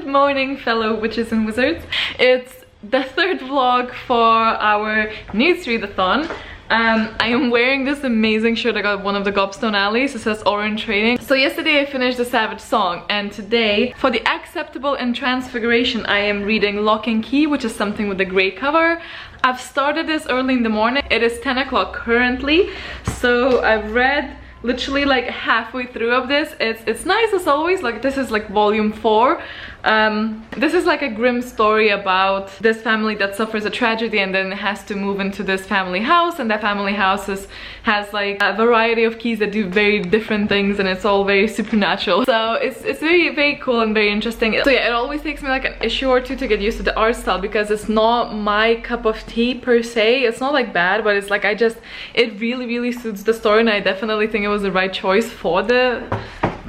Good morning, fellow witches and wizards. It's the third vlog for our NEWTs readathon. I am wearing this amazing shirt I got at one of the Gobstone alleys. It says Orange Trading. So yesterday I finished the Savage Song, and today for the Acceptable and Transfiguration I am reading Lock and Key, which is something with a grey cover. I've started this early in the morning. It is 10 o'clock currently, so I've read literally like halfway through of this. It's nice as always. Like, this is like volume 4. This is like a grim story about this family that suffers a tragedy and then has to move into this family house, and that family house has like a variety of keys that do very different things, and it's all very supernatural. So it's very cool and very interesting. So yeah, it always takes me like an issue or two to get used to the art style because it's not my cup of tea per se. It's not like bad, but it's like it really suits the story, and I definitely think it was the right choice for the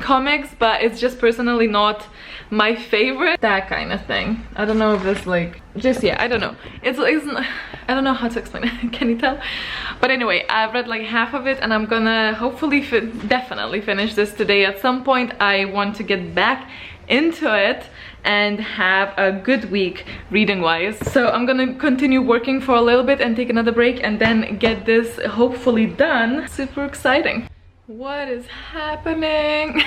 comics, but it's just personally not my favorite. That kind of thing. I don't know if this like I don't know. It's I don't know how to explain it. Can you tell? But anyway, I've read like half of it, and I'm gonna hopefully definitely finish this today at some point. I want to get back into it and have a good week reading wise. So I'm gonna continue working for a little bit and take another break and then get this hopefully done. Super exciting. What is happening?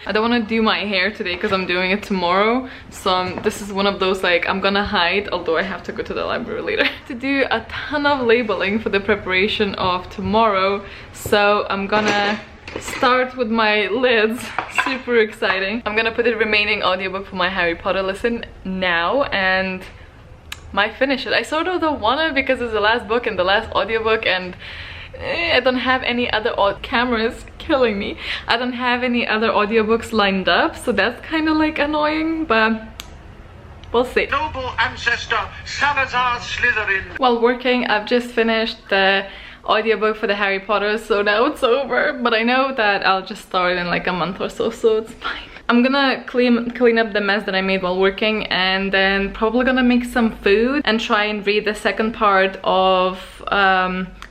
I don't want to do my hair today because I'm doing it tomorrow. So this is one of those like I'm gonna hide, although I have to go to the library later to do a ton of labeling for the preparation of tomorrow. So I'm gonna start with my lids. Super exciting. I'm gonna put the remaining audiobook for my Harry Potter listen now and might finish it. I sort of don't wanna because it's the last book and the last audiobook, and I don't have any other cameras killing me. I don't have any other audiobooks lined up, so that's kind of like annoying, but we'll see. Noble ancestor Salazar Slytherin. While working, I've just finished the audiobook for the Harry Potter, so now it's over, but I know that I'll just start in like a month or so, so it's fine. I'm gonna clean up the mess that I made while working, and then probably gonna make some food and try and read the second part of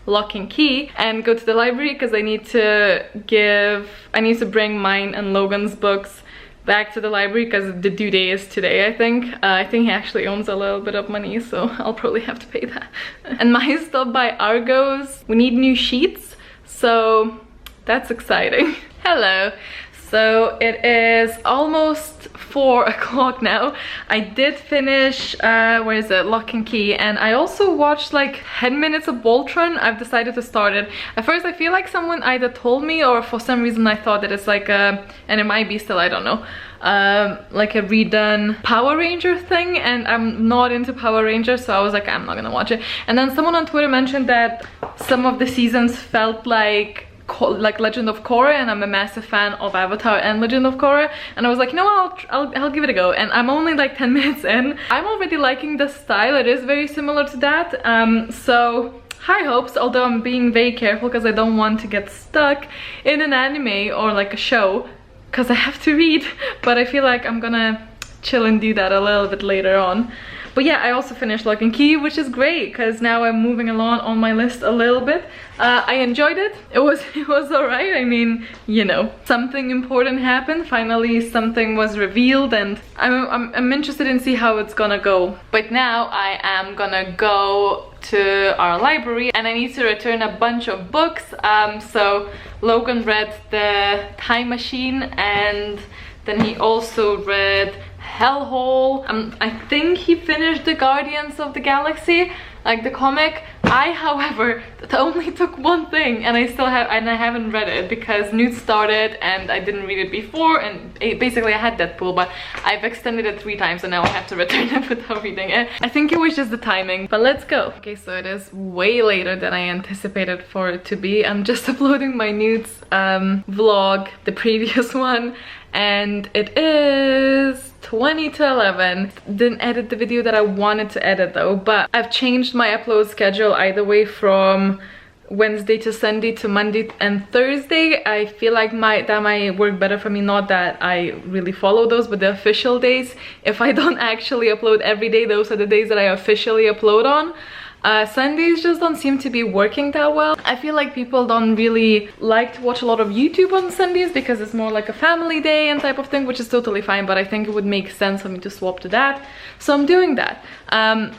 Lock and Key and go to the library because I need to bring mine and Logan's books back to the library because the due date is today, I think. I think he actually owns a little bit of money, so I'll probably have to pay that. And mine stopped by Argos. We need new sheets, so that's exciting. Hello. So it is almost 4 o'clock now. I did finish, where is it, Lock and Key, and I also watched like 10 minutes of Voltron. I've decided to start it. At first I feel like someone either told me, or for some reason I thought that it's like a, and it might be still, I don't know, like a redone Power Ranger thing, and I'm not into Power Rangers, so I was like, I'm not gonna watch it. And then someone on Twitter mentioned that some of the seasons felt like Legend of Korra, and I'm a massive fan of Avatar and Legend of Korra, and I was like, you know, I'll give it a go. And I'm only like 10 minutes in. I'm already liking the style. It is very similar to that, so high hopes, although I'm being very careful because I don't want to get stuck in an anime or like a show because I have to read, but I feel like I'm gonna chill and do that a little bit later on. But yeah, I also finished Lock and Key, which is great because now I'm moving along on my list a little bit. I enjoyed it. It was alright. I mean, you know, something important happened. Finally, something was revealed, and I'm interested in see how it's gonna go. But now I am gonna go to our library, and I need to return a bunch of books. So Logan read The Time Machine, and then he also read Hellhole. I think he finished the Guardians of the Galaxy, like the comic. I, however, only took one thing, and I haven't read it because NEWTs started and I didn't read it before, and basically I had Deadpool, but I've extended it 3 times and now I have to return it without reading it. I think it was just the timing, but let's go. Okay, so it is way later than I anticipated for it to be. I'm just uploading my NEWTs vlog, the previous one, and it is 20 to 11. Didn't edit the video that I wanted to edit though, but I've changed my upload schedule either way from Wednesday to Sunday to Monday and Thursday. I feel like that might work better for me. Not that I really follow those, but the official days, if I don't actually upload every day, those are the days that I officially upload on. Sundays just don't seem to be working that well. I feel like people don't really like to watch a lot of YouTube on Sundays because it's more like a family day and type of thing, which is totally fine, but I think it would make sense for me to swap to that. So I'm doing that.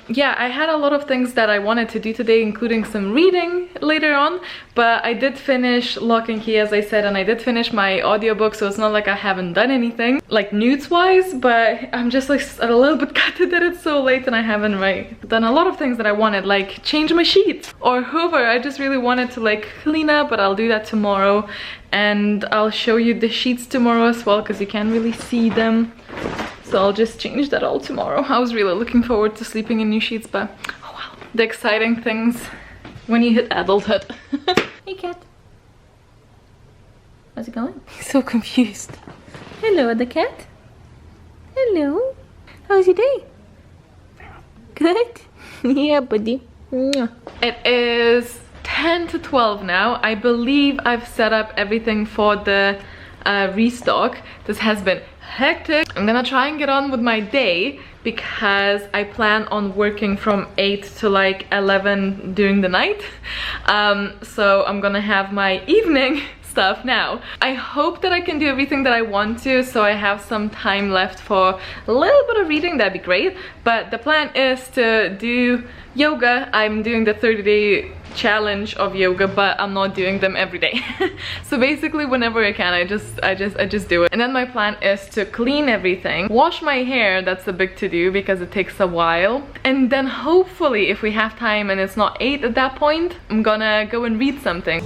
Yeah, I had a lot of things that I wanted to do today, including some reading later on, but I did finish Lock and Key, as I said, and I did finish my audiobook, so it's not like I haven't done anything like NEWTs wise, but I'm just like a little bit gutted that it's so late and I haven't done a lot of things that I wanted, like change my sheets or hoover. I just really wanted to like clean up, but I'll do that tomorrow, and I'll show you the sheets tomorrow as well because you can't really see them. So I'll just change that all tomorrow. I was really looking forward to sleeping in new sheets, but oh well. The exciting things when you hit adulthood. Hey cat. How's it going? He's so confused. Hello, the cat. Hello. How's your day? Good? Yeah, buddy. It is 10 to 12 now. I believe I've set up everything for the restock. This has been hectic. I'm gonna try and get on with my day because I plan on working from 8 to like 11 during the night. So I'm gonna have my evening stuff now. I hope that I can do everything that I want to, so I have some time left for a little bit of reading. That'd be great. But the plan is to do yoga. I'm doing the 30-day challenge of yoga, but I'm not doing them every day. So basically whenever I can, I just do it. And then my plan is to clean everything, wash my hair. That's a big to do because it takes a while, and then hopefully if we have time and it's not 8 at that point, I'm gonna go and read something.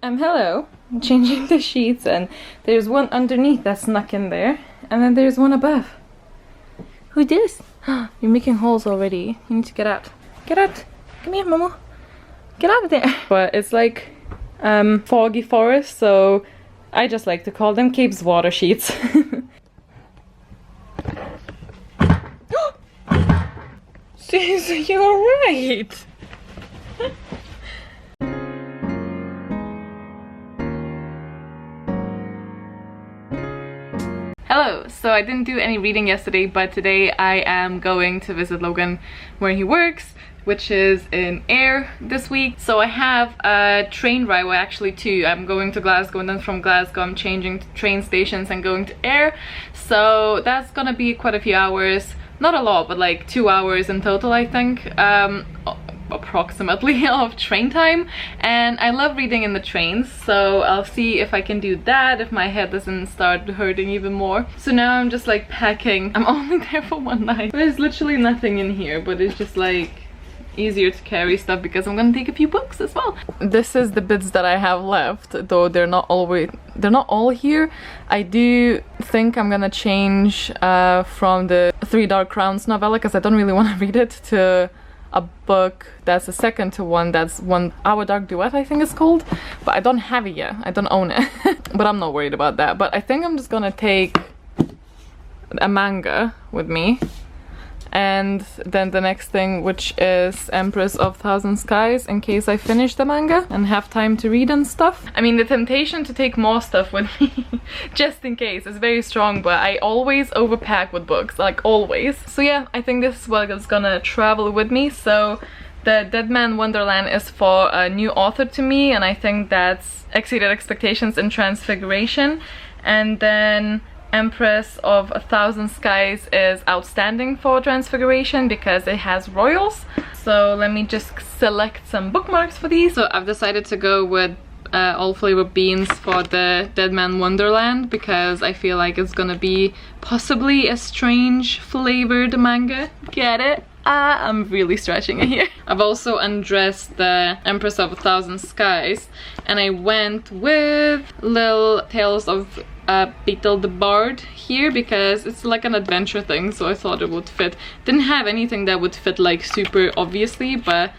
Hello. I'm changing the sheets, and there's one underneath that's snuck in there, and then there's one above. Who's this? You're making holes already. You need to get out. Get out. Come here, Momo. Get out of there. But it's like foggy forest, so I just like to call them Cape's water sheets. Sis, you're right. Hello, so I didn't do any reading yesterday, but today I am going to visit Logan where he works, which is in Ayr this week. So I have a train ride, well actually two. I'm going to Glasgow, and then from Glasgow I'm changing train stations and going to Ayr. So that's gonna be quite a few hours. Not a lot, but like 2 hours in total, I think. Approximately of train time, and I love reading in the trains, so I'll see if I can do that if my head doesn't start hurting even more. So now I'm just like packing. I'm only there for one night. There's literally nothing in here, but it's just like easier to carry stuff because I'm gonna take a few books as well. This is the bits that I have left, though they're not all here. I do think I'm gonna change from the Three Dark Crowns novella because I don't really want to read it to a book that's a second to one that's Our Dark Duet, I think it's called, but I don't have it yet. I don't own it. But I'm not worried about that. But I think I'm just gonna take a manga with me, and then the next thing, which is Empress of Thousand Skies, in case I finish the manga and have time to read and stuff. I mean, the temptation to take more stuff with me just in case is very strong, but I always overpack with books, like always. So yeah, I think this is what is gonna travel with me. So the Dead Man Wonderland is for a new author to me, and I think that's exceeded expectations in Transfiguration. And then Empress of 1,000 Skies is outstanding for Transfiguration because it has royals. So let me just select some bookmarks for these. So I've decided to go with all flavor beans for the Dead Man Wonderland because I feel like it's gonna be possibly a strange flavored manga. Get it? I'm really stretching it here. I've also undressed the Empress of 1,000 Skies, and I went with Lill Tales of Beedle the Bard here because it's like an adventure thing, so I thought it would fit. Didn't have anything that would fit like super obviously, but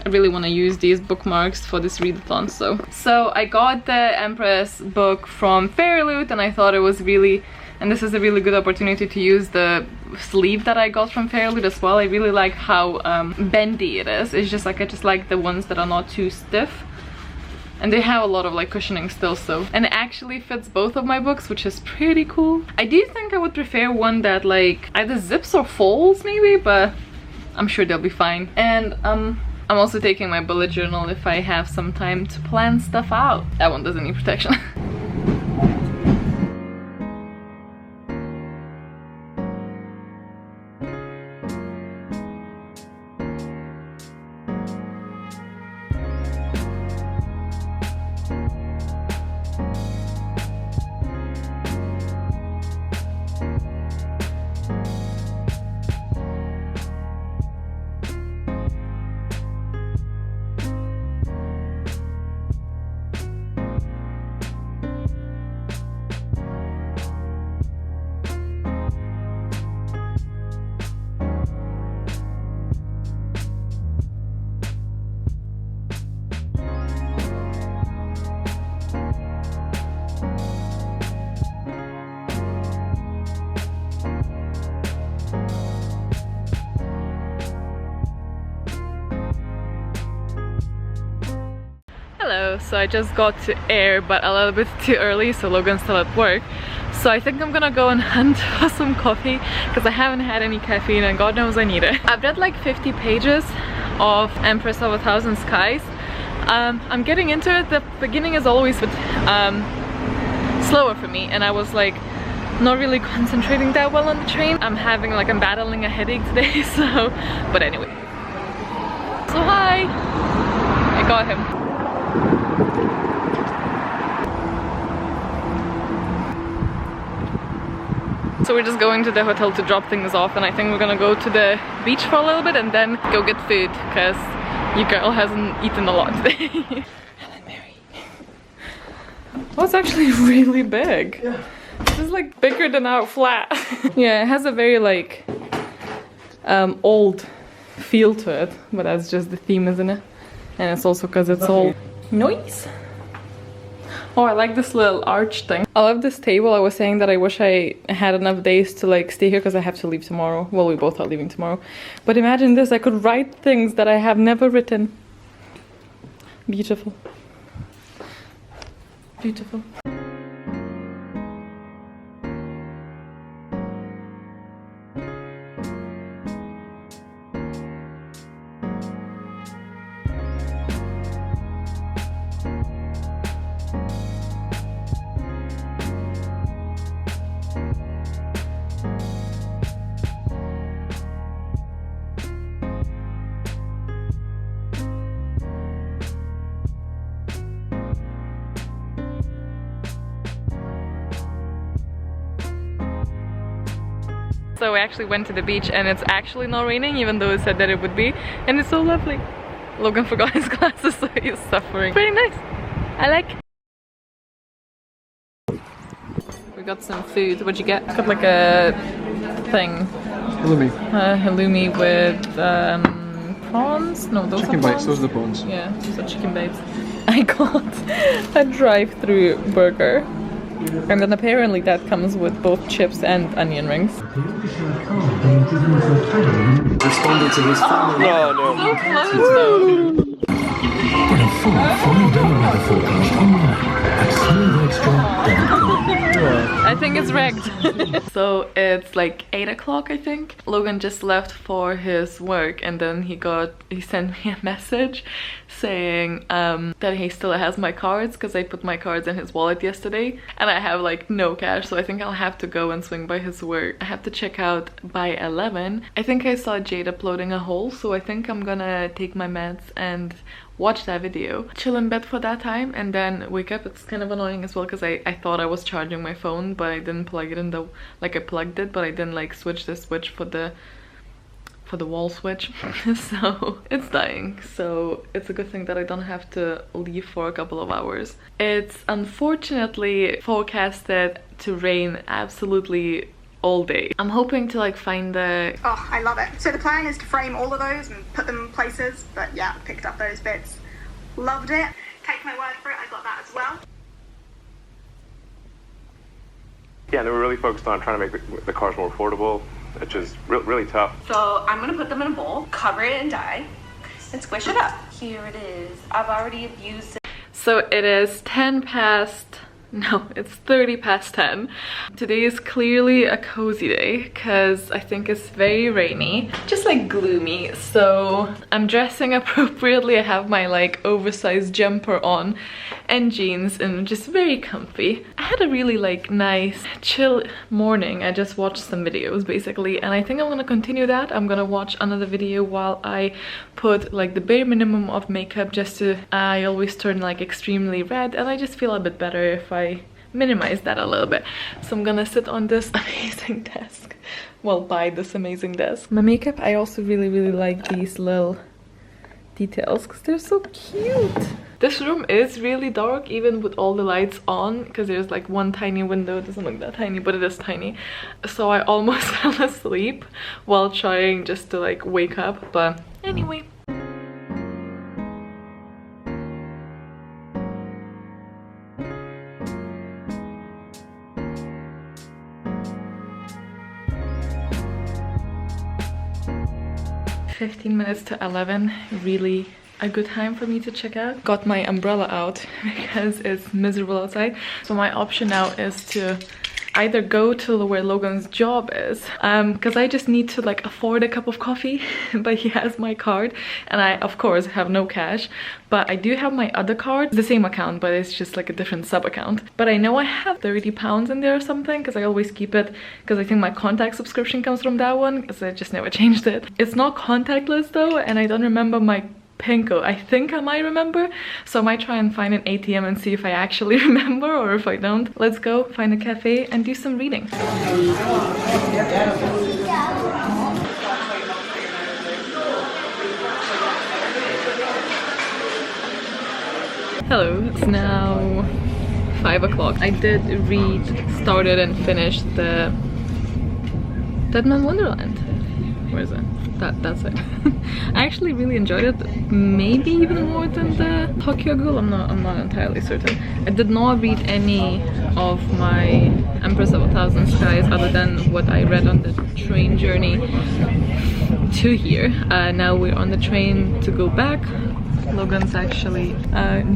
I really want to use these bookmarks for this readathon. So I got the Empress book from Fairy Loot, and I thought it was really, and this is a really good opportunity to use the sleeve that I got from Fairy Loot as well. I really like how bendy it is. It's just like, I just like the ones that are not too stiff. And they have a lot of like cushioning still, so. And it actually fits both of my books, which is pretty cool. I do think I would prefer one that like either zips or folds maybe, but I'm sure they'll be fine. And I'm also taking my bullet journal if I have some time to plan stuff out. That one doesn't need protection. Hello, so I just got to air, but a little bit too early, so Logan's still at work. So I think I'm gonna go and hunt for some coffee because I haven't had any caffeine and God knows I need it. I've read like 50 pages of Empress of a Thousand Skies. I'm getting into it. The beginning is always a bit slower for me, and I was like not really concentrating that well on the train. I'm battling a headache today, so, but anyway. So hi! I got him. So we're just going to the hotel to drop things off, and I think we're gonna go to the beach for a little bit and then go get food because your girl hasn't eaten a lot today. Helen Mary. Oh, it's actually really big. Yeah. This is like bigger than our flat. Yeah, it has a very like old feel to it, but that's just the theme, isn't it? And it's also because it's all noise. Oh, I like this little arch thing. I love this table. I was saying that I wish I had enough days to like stay here because I have to leave tomorrow. Well, we both are leaving tomorrow. But imagine this, I could write things that I have never written. Beautiful. Beautiful. So we actually went to the beach and it's actually not raining, even though it said that it would be, and it's so lovely. Logan forgot his glasses, so he's suffering. Very nice. I like. We got some food. What'd you get? I got like a thing. Halloumi. Halloumi with prawns? No, those chicken are bites, prawns. those are the prawns. Yeah, those are chicken bites. I got a drive-through burger. And then apparently that comes with both chips and onion rings. Responded to his family. No, no. So close though. Get a full 4-day weather forecast online at smoothextra.com. I think it's rigged. So it's like 8 o'clock, I think. Logan just left for his work, and then he sent me a message saying that he still has my cards because I put my cards in his wallet yesterday and I have like no cash, so I think I'll have to go and swing by his work. I have to check out by 11. I think I saw Jade uploading a haul, so I think I'm gonna take my meds and watch that video, chill in bed for that time, and then wake up. It's kind of annoying as well because I thought I was charging my phone, but I didn't plug it in the, like I plugged it, but I didn't like switch the switch for the wall switch. So it's dying, so it's a good thing that I don't have to leave for a couple of hours. It's unfortunately forecasted to rain absolutely all day. I'm hoping to like find the... Oh, I love it. So the plan is to frame all of those and put them in places, but yeah, picked up those bits. Loved it. Take my word for it, I got that as well. Yeah, they were really focused on trying to make the cars more affordable, which is really tough. So I'm gonna put them in a bowl, cover it in dye, and squish it up. Here it is. I've already abused it. So it is 10 past... No, it's 30 past 10. Today is clearly a cozy day because I think it's very rainy, just like gloomy. So I'm dressing appropriately. I have my like oversized jumper on and jeans and just very comfy. I had a really like nice chill morning. I just watched some videos basically, and I think I'm gonna continue that. I'm gonna watch another video while I put like the bare minimum of makeup just to, I always turn like extremely red and I just feel a bit better if I minimize that a little bit. So I'm gonna sit on this amazing desk, well, by this amazing desk. My makeup, I also really like these little details because they're so cute. This room is really dark even with all the lights on because there's like one tiny window. It doesn't look that tiny, but it is tiny. So I almost fell asleep while trying just to like wake up, but anyway. "15 minutes to 11, really a good time for me to check out. Got my umbrella out because it's miserable outside. So my option now is to either go to where Logan's job is, because I just need to like afford a cup of coffee, but he has my card and I of course have no cash, but I do have my other card, the same account, but it's just like a different sub account. But I know I have 30 pounds in there or something because I always keep it because I think my contact subscription comes from that one because I just never changed it. It's not contactless though, and I don't remember my PIN code. I think I might remember, so I might try and find an ATM and see if I actually remember or if I don't. Let's go find a cafe and do some reading. Hello, it's now 5 o'clock. I did read, started and finished the Dead Man Wonderland. Where is it? That's it. I actually really enjoyed it, maybe even more than the Tokyo Ghoul. I'm not entirely certain. I did not read any of my Empress of 1,000 Skies other than what I read on the train journey to here. Now we're on the train to go back. Logan's actually,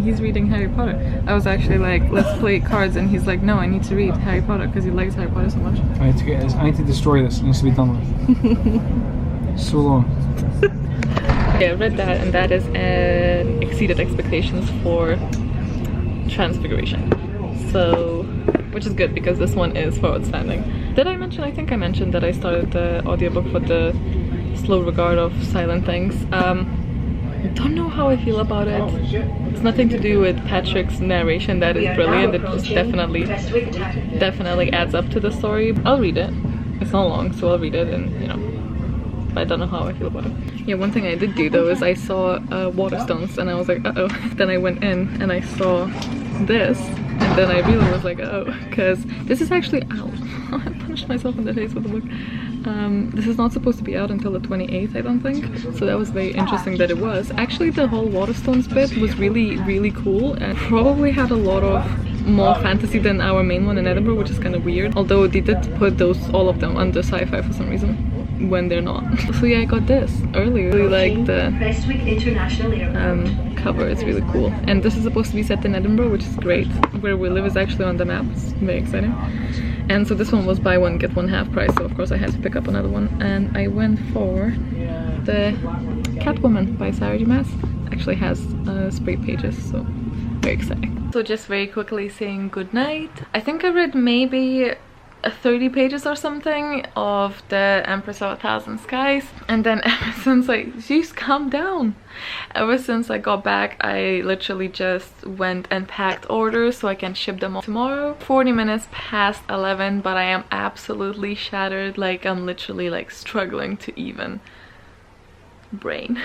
he's reading Harry Potter. I was actually like, let's play cards, and he's like, no, I need to read Harry Potter because he likes Harry Potter so much. I need to get this. I need to destroy this. It needs to be done with. So long. Yeah, I read that, and that is exceeded expectations for Transfiguration. So, which is good because this one is for outstanding. Did I mention? I think I mentioned that I started the audiobook for the Slow Regard of Silent Things. I don't know how I feel about it. It's nothing to do with Patrick's narration. That is brilliant. It just definitely adds up to the story. I'll read it. It's not long, so I'll read it, and you know. I don't know how I feel about it. Yeah, one thing I did do though is I saw Waterstones and I was like, uh-oh. Then I went in and I saw this, and then I really was like, oh, because this is actually out. I punched myself in the face with a book. This is not supposed to be out until the 28th, I don't think. So that was very interesting that it was. Actually, the whole Waterstones bit was really cool and probably had a lot of more fantasy than our main one in Edinburgh, which is kind of weird. Although they did put all of them under sci-fi for some reason when they're not. So yeah, I got this earlier. I really like the cover. It's really cool. And this is supposed to be set in Edinburgh, which is great. Where we live is actually on the map. It's very exciting. And so this one was buy one get one half price, so of course I had to pick up another one. And I went for the Catwoman by Sarah J. Maas. Actually has spray pages, so very exciting. So just very quickly saying goodnight. I think I read maybe 30 pages or something of the Empress of 1,000 Skies, and then ever since Zeus, calm down. Ever since I got back, I literally just went and packed orders so I can ship them all tomorrow. 40 minutes past 11, but I am absolutely shattered. Like, I'm literally like struggling to even brain.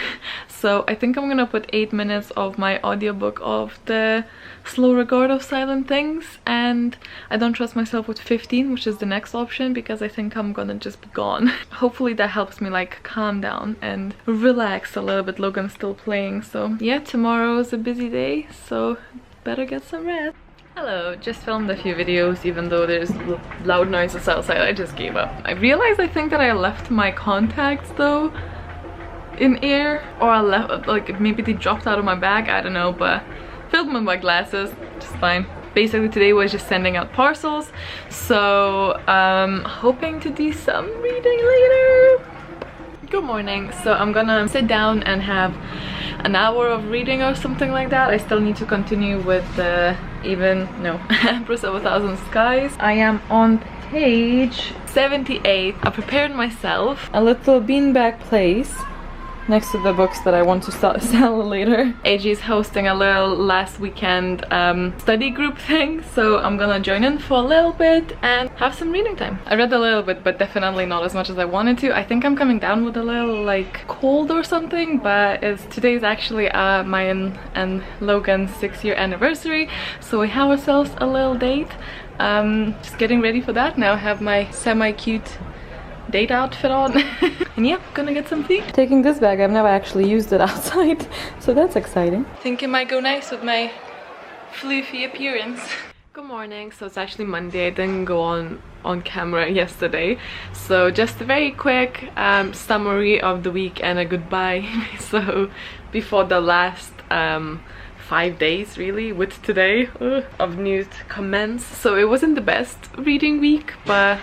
So I think I'm gonna put 8 minutes of my audiobook of the Slow Regard of Silent Things, and I don't trust myself with 15, which is the next option, because I think I'm gonna just be gone. Hopefully that helps me like calm down and relax a little bit. Logan's still playing, so yeah, tomorrow is a busy day, so better get some rest. Hello, just filmed a few videos even though there's loud noises outside. I just gave up. I realized I think that I left my contacts though in air, or I left, like maybe they dropped out of my bag, I don't know, but filled with my glasses, which is fine. Basically today was just sending out parcels, so hoping to do some reading later. Good morning. So I'm gonna sit down and have an hour of reading or something like that. I still need to continue with the Empress of 1,000 Skies. I am on page 78. I prepared myself a little beanbag place next to the books that I want to sell later. AG is hosting a little last weekend study group thing, so I'm gonna join in for a little bit and have some reading time. I read a little bit, but definitely not as much as I wanted to. I think I'm coming down with a little like cold or something, but today's actually my and Logan's 6-year anniversary, so we have ourselves a little date. Just getting ready for that. Now I have my semi-cute date outfit on. And yeah, gonna get some food. Taking this bag, I've never actually used it outside, so that's exciting. Think it might go nice with my floofy appearance. Good morning. So it's actually Monday. I didn't go on camera yesterday, so just a very quick summary of the week and a goodbye. So before the last 5 days really with today of NEWT commence, so it wasn't the best reading week, but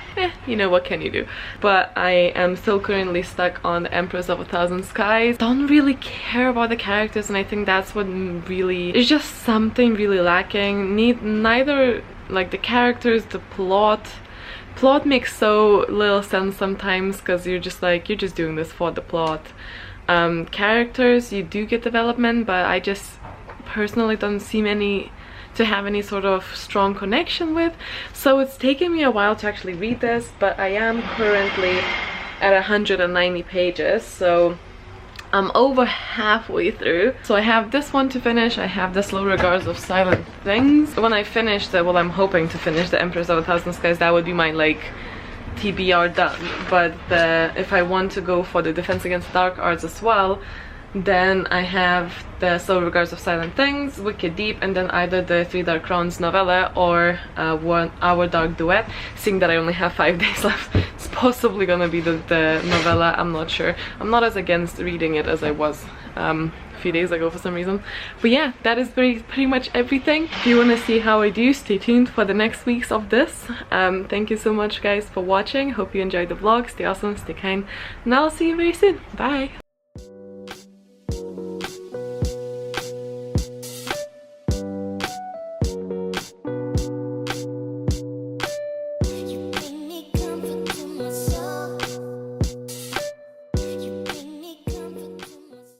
you know, what can you do. But I am still currently stuck on the Empress of 1,000 Skies. Don't really care about the characters, and I think that's what really is just something really lacking. Neither like the characters, the plot makes so little sense sometimes, because you're just doing this for the plot. Characters, you do get development, but I just personally don't seem to have any sort of strong connection with, so it's taken me a while to actually read this, but I am currently at 190 pages, so I'm over halfway through. So I have this one to finish. I have this Low Regards of Silent Things. When I finish well, I'm hoping to finish the Empress of 1,000 Skies. That would be my like TBR done, but if I want to go for the Defense Against Dark Arts as well, then I have the Slow Regards of Silent Things, Wicked Deep, and then either the 3 Dark Crowns novella or Our Dark Duet. Seeing that I only have 5 days left, it's possibly gonna be the novella. I'm not sure. I'm not as against reading it as I was a few days ago for some reason. But yeah, that is pretty much everything. If you want to see how I do, stay tuned for the next weeks of this. Thank you so much guys for watching. Hope you enjoyed the vlog. Stay awesome, stay kind, and I'll see you very soon. Bye.